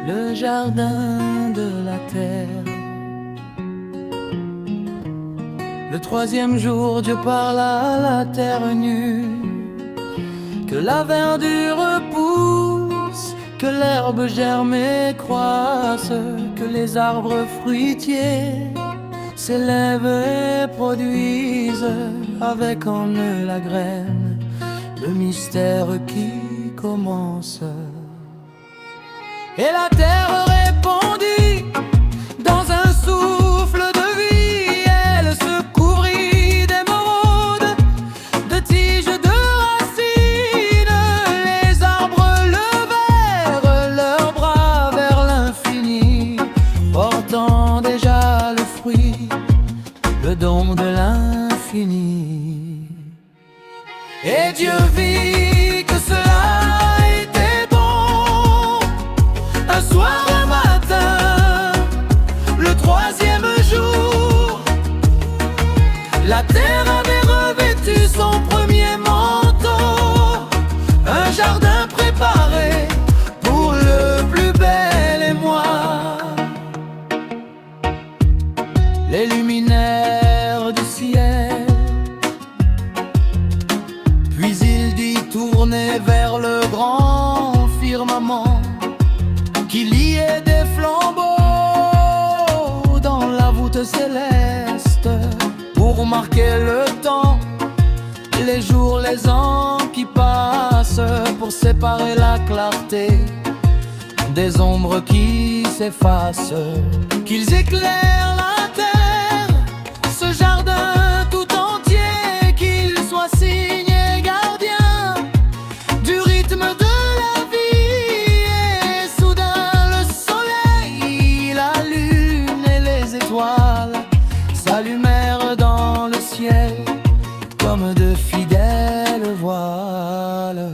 Le jardin de la terre. Le troisième jour, Dieu parle à la terre nue, que la verdure pousse, que l'herbe germe et croisse, que les arbres fruitiers s'élèvent et produisent avec en eux la graine, le mystère qui commence. Et la terre répondit dans un souffle de vie, elle se couvrit d'émeraudes, de tiges, de racines. Les arbres levèrent leurs bras vers l'infini, portant déjà le fruit, le don de l'infini. Et Dieu vit que cela était bon. Un soir, un matin, le troisième jour, la terre avait revêtu son premier manteau, un jardin préparé pour le plus bel émoi. Les luminaires du ciel, puis il dit tourner vers le grand firmament qui liait des flambeaux dans la voûte céleste pour marquer le temps, les jours, les ans qui passent, pour séparer la clarté des ombres qui s'effacent, qu'ils éclairent la terre, ce jardin tout entier, qu'il soit signe et gardien du rythme de la vie. Et soudain le soleil, la lune et les étoiles s'allumèrent dans le ciel comme de fidèles voiles.